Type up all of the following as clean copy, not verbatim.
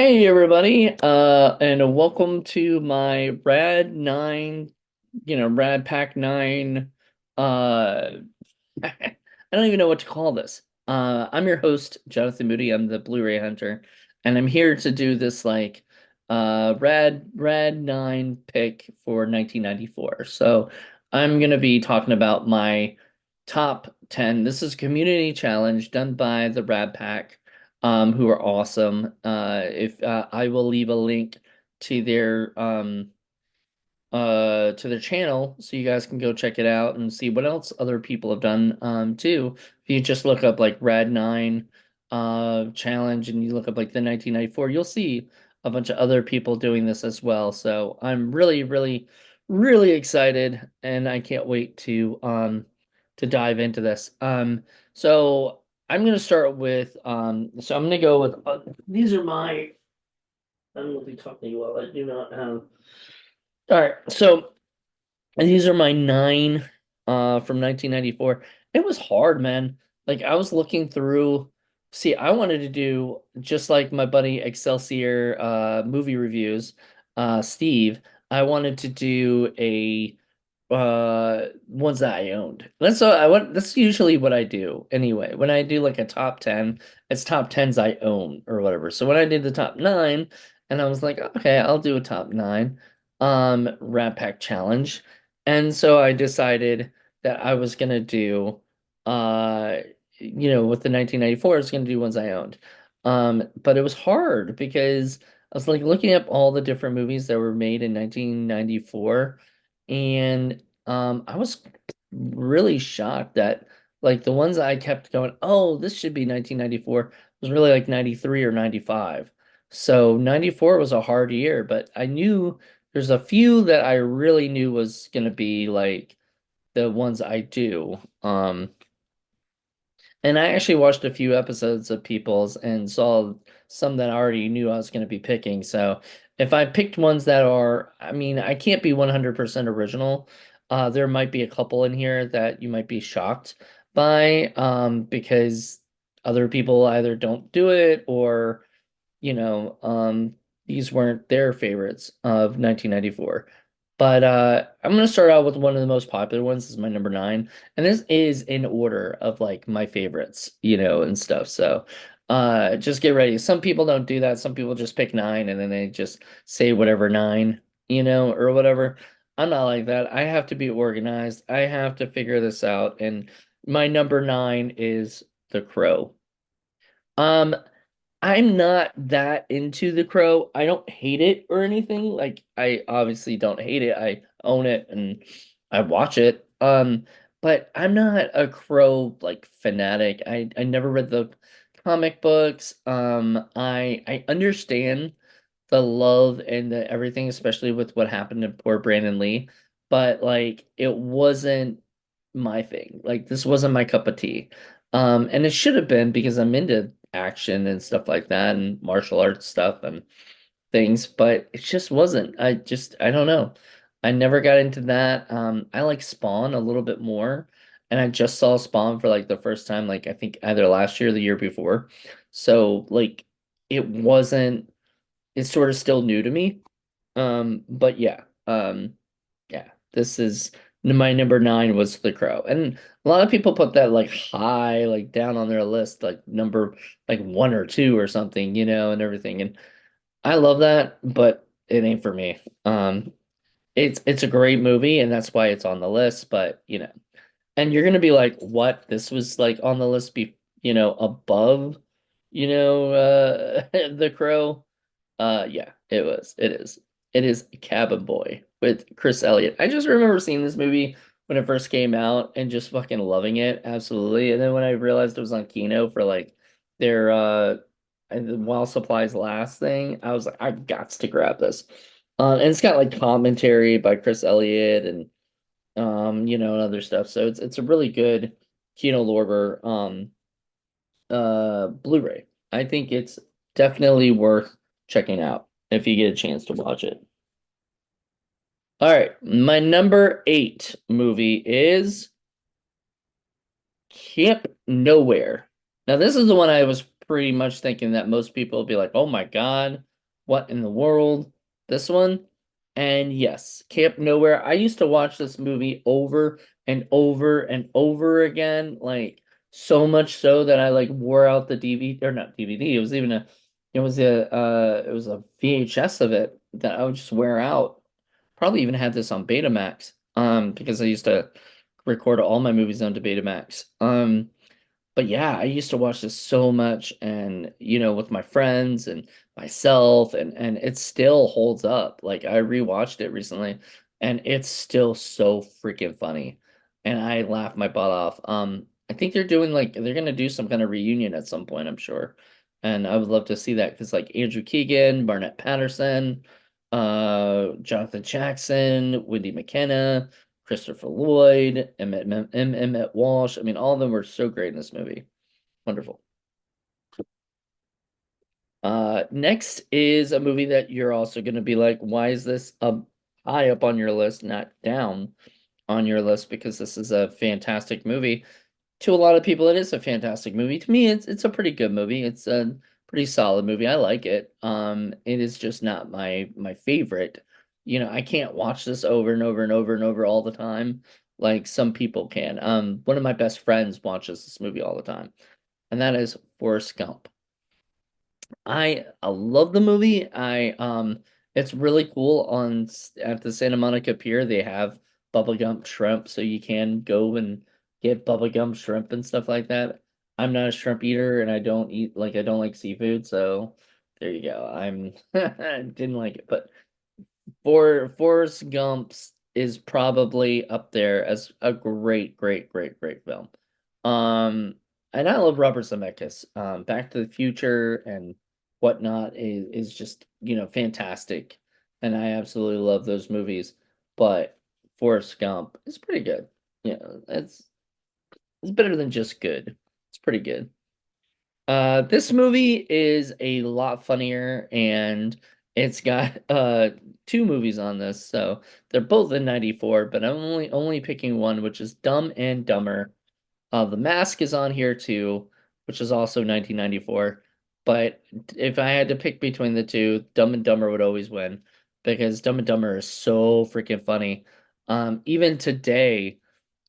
Hey everybody, and welcome to my Rad 9, Rad Pack 9, I don't even know what to call this. I'm your host, Jonathan Moody. I'm the Blu-ray hunter, and I'm here to do this Rad 9 pick for 1994. So I'm gonna be talking about my top 10. This is a community challenge done by the Rad Pack, who are awesome. If I will leave a link to their channel so you guys can go check it out and see what else other people have done too. If you just look up like Rad 9 challenge and you look up like the 1994, you'll see a bunch of other people doing this as well. So I'm really excited, and I can't wait to dive into this. So I'm gonna start with so I'm gonna go with these are my I'm gonna be talking to you while I do not have. All right, so these are my nine from 1994. It was hard, man. Like I was looking through, see, I wanted to do just like my buddy Excelsior movie reviews, Steve. I wanted to do a ones that I owned. That's usually what I do anyway. When I do like a top 10, it's top tens I own or whatever. So when I did the top nine, and I was like, okay, I'll do a top nine Rat Pack challenge. And so I decided that I was gonna do uh with the 1994, I was gonna do ones I owned. But it was hard because I was like looking up all the different movies that were made in 1994, and I was really shocked that like the ones I kept going, oh, this should be 1994 was really like 93 or 95. So 94 was a hard year, but I knew there's a few that I really knew was gonna be like the ones I do. And I actually watched a few episodes of People's and saw some that I already knew I was going to be picking. So if I picked ones that are, I mean, I can't be 100% original. There might be a couple in here that you might be shocked by, because other people either don't do it or you know, these weren't their favorites of 1994. But I'm gonna start out with one of the most popular ones. This is my number nine, and this is in order of like my favorites, and stuff. So just get ready. Some people don't do that. Some people just pick nine and then they just say whatever nine, or whatever. I'm not like that. I have to be organized. I have to figure this out. And my number nine is The Crow. Um, I'm not that into The Crow. I don't hate it or anything. Like I obviously don't hate it. I own it and I watch it. But I'm not a Crow like fanatic. I never read the comic books. I understand the love and the everything, especially with what happened to poor Brandon Lee, but like it wasn't my thing. Like this wasn't my cup of tea. And it should have been because I'm into action and stuff like that and martial arts stuff and things, but it just wasn't. I don't know. I never got into that. I like Spawn a little bit more, and I just saw Spawn for like the first time, like I think either last year or the year before. So like it wasn't, it's sort of still new to me. But yeah, this is my number nine was The Crow, and a lot of people put that like high, like down on their list, like number like one or two or something, and everything. And I love that, but it ain't for me. It's a great movie, and that's why it's on the list. But and you're gonna be like, what? This was like on the list above, The Crow. Yeah, it was. It is. It is Cabin Boy with Chris Elliott. I just remember seeing this movie when it first came out and just fucking loving it, absolutely. And then when I realized it was on Kino for like their and the While Supplies Last thing, I was like, I got to grab this. And it's got like commentary by Chris Elliott and and other stuff. So it's a really good Kino Lorber Blu-ray. I think it's definitely worth checking out if you get a chance to watch it. All right, my number eight movie is Camp Nowhere. Now, this is the one I was pretty much thinking that most people would be like, "Oh my God!" What in the world? This one? And yes, Camp Nowhere. I used to watch this movie over and over and over again, like so much so that I like wore out the DVD or not DVD. It was a VHS of it that I would just wear out. Probably even had this on Betamax, because I used to record all my movies onto Betamax. But yeah, I used to watch this so much and with my friends and myself and it still holds up. Like I rewatched it recently and it's still so freaking funny. And I laughed my butt off. I think they're gonna do some kind of reunion at some point, I'm sure. And I would love to see that because like Andrew Keegan, Barnett Patterson, Jonathan Jackson, Wendy McKenna, Christopher Lloyd, Emmett Walsh. I mean, all of them were so great in this movie. Wonderful. Next is a movie that you're also going to be like, why is this up high up on your list, not down on your list? Because this is a fantastic movie. To a lot of people, it is a fantastic movie. To me, it's a pretty good movie. It's a pretty solid movie. I like it. It is just not my favorite. I can't watch this over and over and over and over all the time, like some people can. One of my best friends watches this movie all the time, and that is Forrest Gump. I love the movie. It's really cool at the Santa Monica Pier. They have bubblegum shrimp, so you can go and get bubblegum shrimp and stuff like that. I'm not a shrimp eater, and I don't like seafood, so there you go. I didn't like it, but Forrest Gump's is probably up there as a great, great, great, great film. Um, and I love Robert Zemeckis. Back to the Future and whatnot is just, fantastic. And I absolutely love those movies. But Forrest Gump is pretty good. It's better than just good. It's pretty good. This movie is a lot funnier and it's got two movies on this, so they're both in 94, but I'm only picking one, which is Dumb and Dumber. The Mask is on here too, which is also 1994. But if I had to pick between the two, Dumb and Dumber would always win because Dumb and Dumber is so freaking funny. Even today,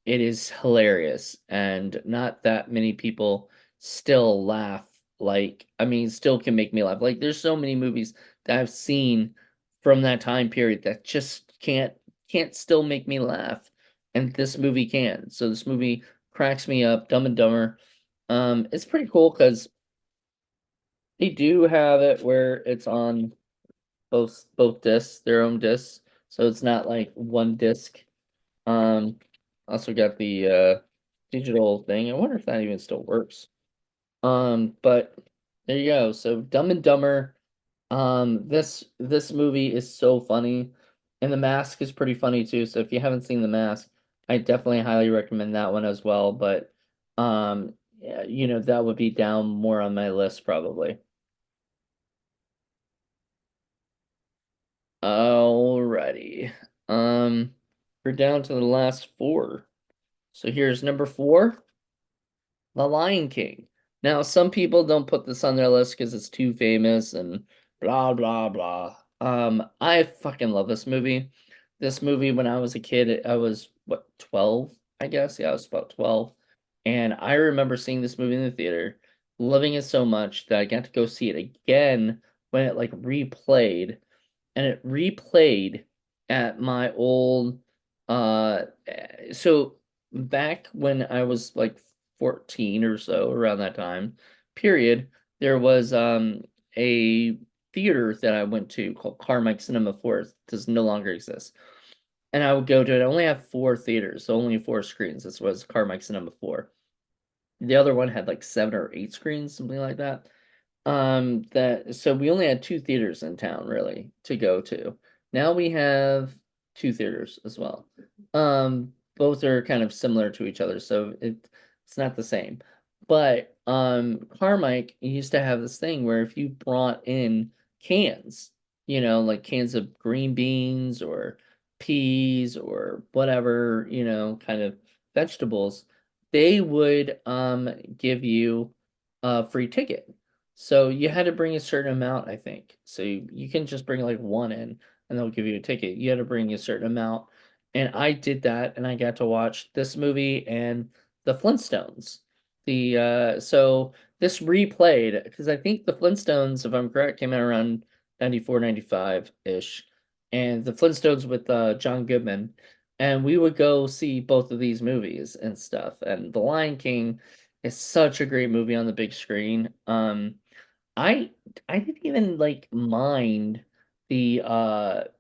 it is hilarious, and not that many people still laugh. Like, I mean, still can make me laugh. Like, there's so many movies that I've seen from that time period that just can't still make me laugh, and this movie can. So this movie cracks me up. Dumb and Dumber. It's pretty cool because they do have it where it's on both discs, their own discs, so it's not like one disc. um, Also got the digital thing. I wonder if that even still works. But there you go. So Dumb and Dumber. This movie is so funny, and The Mask is pretty funny too. So if you haven't seen The Mask, I definitely highly recommend that one as well. But yeah, that would be down more on my list probably. Alrighty. Um, we're down to the last four. So here's number four. The Lion King. Now, some people don't put this on their list because it's too famous and blah blah blah. I fucking love this movie. This movie, when I was a kid, I was what, 12, I guess. Yeah, I was about 12. And I remember seeing this movie in the theater, loving it so much that I got to go see it again when it like replayed, and it replayed at my old so back when I was like 14 or so, around that time period, there was a theater that I went to called Carmike Cinema 4. It does no longer exist. And I would go to it. I only have four theaters, so only four screens. This was Carmike Cinema 4. The other one had like seven or eight screens, something like that. That so we only had two theaters in town really to go to. Now we have two theaters as well. Both are kind of similar to each other, so it's not the same. But Carmike used to have this thing where if you brought in cans, like cans of green beans or peas or whatever, kind of vegetables, they would give you a free ticket. So you had to bring a certain amount, I think. So you can just bring like one in and they'll give you a ticket. You had to bring a certain amount. And I did that and I got to watch this movie and the Flintstones. The so this replayed because I think the Flintstones, if I'm correct, came out around 94, 95-ish. And the Flintstones with John Goodman. And we would go see both of these movies and stuff. And The Lion King is such a great movie on the big screen. I I didn't even like mind the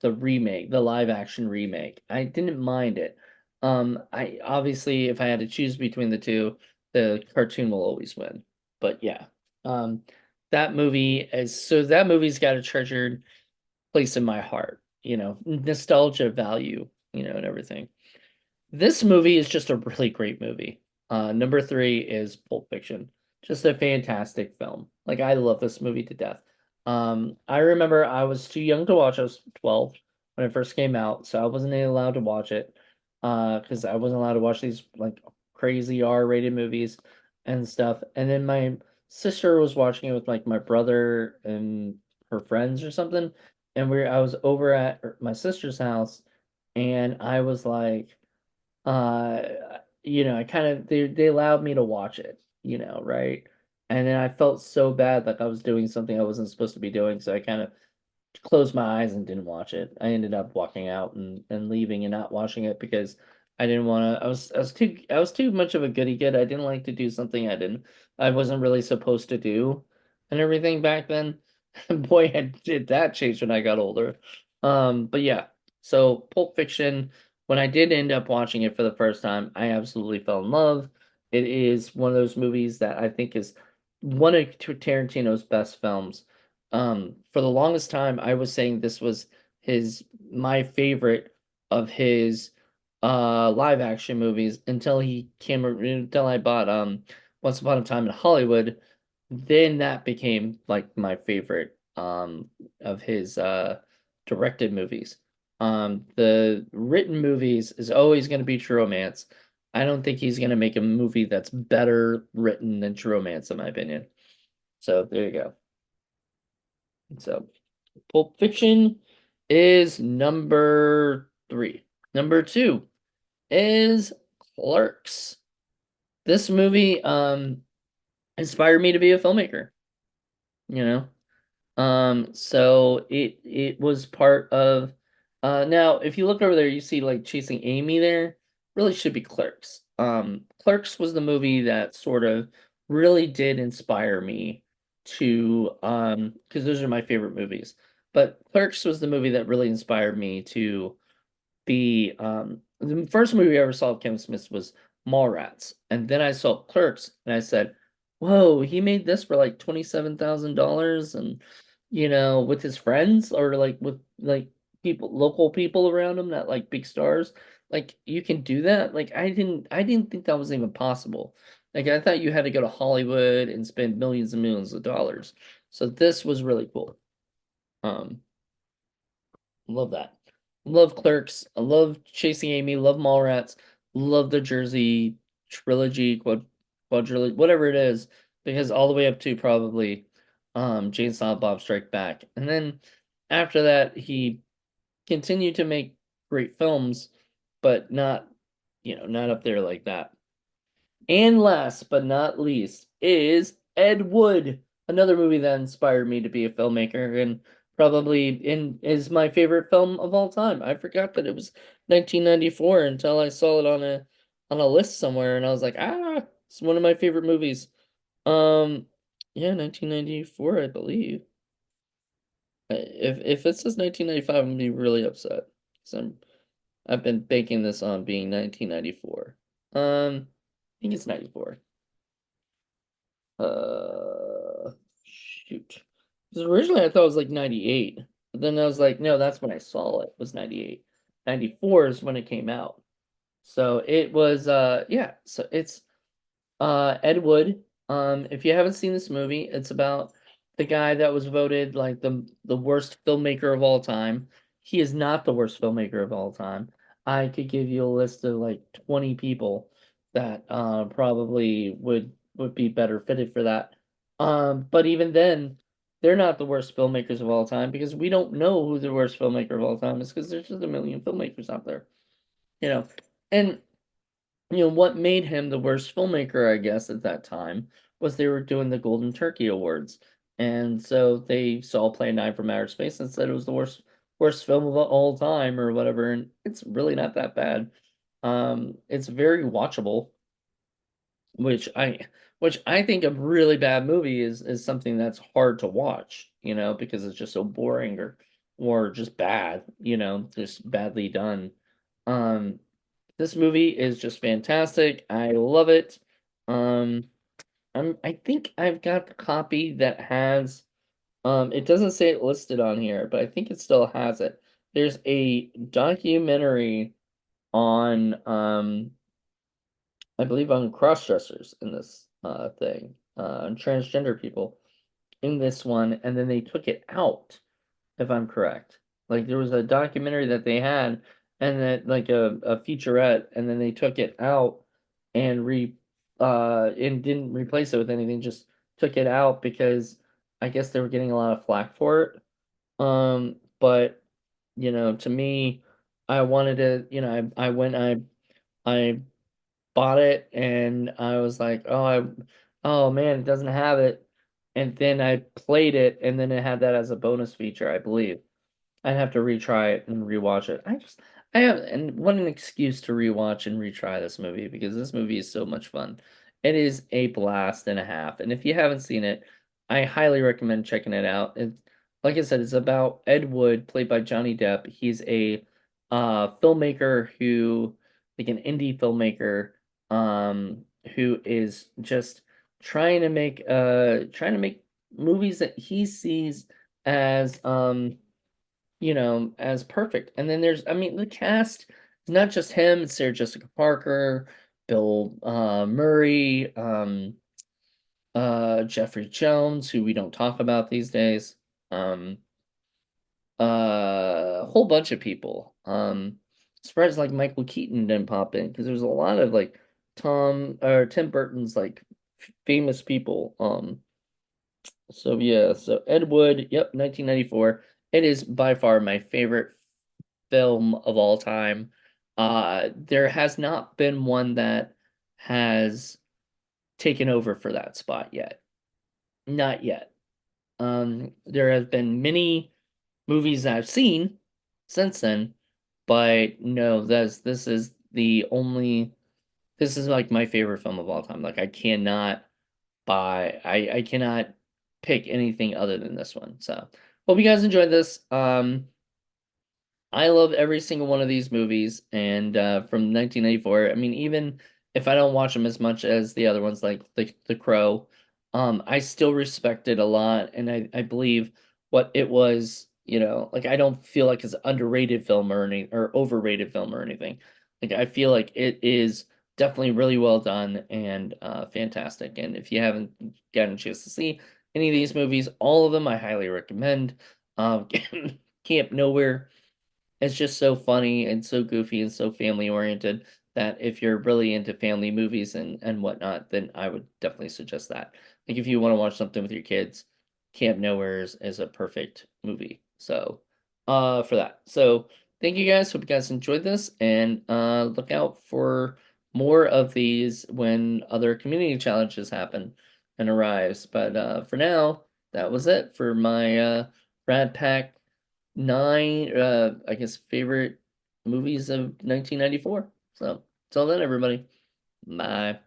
remake, the live action remake. I didn't mind it. I obviously if I had to choose between the two, the cartoon will always win. But yeah. Um that movie's got a treasured place in my heart, nostalgia value, and everything. This movie is just a really great movie. Number three is Pulp Fiction. Just a fantastic film. Like I love this movie to death. I remember I was too young to watch. I was 12 when it first came out, so I wasn't allowed to watch it. Because I wasn't allowed to watch these like crazy R-rated movies and stuff. And then my sister was watching it with like my brother and her friends or something. And I was over at my sister's house, and I was like uh I kind of they allowed me to watch it, right? And then I felt so bad like I was doing something I wasn't supposed to be doing, so I kind of closed my eyes and didn't watch it. I ended up walking out and leaving and not watching it because I didn't want to. I was too much of a goody kid. I didn't like to do something I wasn't really supposed to do and everything back then. Boy, did that change when I got older. But yeah. So Pulp Fiction, when I did end up watching it for the first time, I absolutely fell in love. It is one of those movies that I think is one of Tarantino's best films. For the longest time, I was saying this was my favorite of his live action movies until I bought Once Upon a Time in Hollywood. Then that became like my favorite of his directed movies. The written movies is always going to be True Romance. I don't think he's going to make a movie that's better written than True Romance, in my opinion. So there you go. So Pulp Fiction is number three. Number two is Clerks. This movie inspired me to be a filmmaker, you know. So it was part of now if you look over there you see like Chasing Amy there, really should be Clerks. Clerks was the movie that sort of really did inspire me to because those are my favorite movies. But Clerks was the movie that really inspired me to the first movie I ever saw of Kevin Smith was Mallrats, and then I saw Clerks, and I said, "Whoa, he made this for like $27,000, and with his friends or like with like local people around him, not like big stars. Like you can do that. Like I didn't think that was even possible. Like I thought you had to go to Hollywood and spend millions and millions of dollars. So this was really cool. Um, Love that. Love Clerks. I love Chasing Amy. Love Mallrats. Love the Jersey trilogy, quadrilogy, whatever it is, because all the way up to probably Jane Silent Bob Strike Back. And then after that, he continued to make great films, but not up there like that. And last but not least is Ed Wood, another movie that inspired me to be a filmmaker and probably is my favorite film of all time. I forgot that it was 1994 until I saw it on a list somewhere and I was like, it's one of my favorite movies. Um, yeah, 1994, I believe. If it says 1995, I'm gonna be really upset because I've been banking this on being 1994. I think it's 94. Shoot. Because originally I thought it was like 98. But then I was like, no, that's when I saw it, was 98. 94 is when it came out. So it was yeah, so it's Ed Wood. If you haven't seen this movie, it's about the guy that was voted like the worst filmmaker of all time. He is not the worst filmmaker of all time. I could give you a list of like 20 people that probably would be better fitted for that. But even then, they're not the worst filmmakers of all time because we don't know who the worst filmmaker of all time is because there's just a million filmmakers out there, you know. And what made him the worst filmmaker, I guess, at that time was they were doing the Golden Turkey Awards. And so they saw Plan 9 from Outer Space and said it was the worst film of all time or whatever, and it's really not that bad. It's very watchable, which I think a really bad movie is something that's hard to watch, because it's just so boring or just bad, just badly done. Um, this movie is just fantastic. I love it. Um, I think I've got the copy that has it doesn't say it listed on here, but I think it still has it. There's a documentary on I believe on cross-dressers in this thing, on transgender people in this one, and then they took it out, if I'm correct. Like there was a documentary that they had, and then like a featurette, and then they took it out and and didn't replace it with anything, just took it out because I guess they were getting a lot of flack for it. But to me, I wanted to, I went, I bought it and I was like, oh man, it doesn't have it. And then I played it and then it had that as a bonus feature, I believe. I'd have to retry it and rewatch it. I have, and what an excuse to rewatch and retry this movie because this movie is so much fun. It is a blast and a half. And if you haven't seen it, I highly recommend checking it out. It's like I said, it's about Ed Wood, played by Johnny Depp. He's a filmmaker who, like an indie filmmaker, who is just trying to make movies that he sees as as perfect. And then I mean, the cast is not just him, it's Sarah Jessica Parker, Bill Murray, Jeffrey Jones, who we don't talk about these days, um, a whole bunch of people. Surprised like Michael Keaton didn't pop in because there's a lot of like Tim Burton's like famous people. So yeah, so Ed Wood, yep, 1994. It is by far my favorite film of all time. There has not been one that has taken over for that spot yet. Not yet. There have been many movies that I've seen since then, but no, this is like my favorite film of all time. Like I cannot pick anything other than this one. So hope you guys enjoyed this. I love every single one of these movies, and from 1994. I mean, even if I don't watch them as much as the other ones, like the Crow, I still respect it a lot, and I believe what it was. Like I don't feel like it's an underrated film or overrated film or anything. Like I feel like it is definitely really well done and fantastic. And if you haven't gotten a chance to see any of these movies, all of them, I highly recommend. Um, Camp Nowhere, it's just so funny and so goofy and so family oriented that if you're really into family movies and whatnot, then I would definitely suggest that. Like if you want to watch something with your kids, Camp Nowhere is a perfect movie. So, for that. So, thank you guys. Hope you guys enjoyed this and look out for more of these when other community challenges happen and arise. But for now, that was it for my Rad Pack 9 I guess favorite movies of 1994. So, till then everybody. Bye.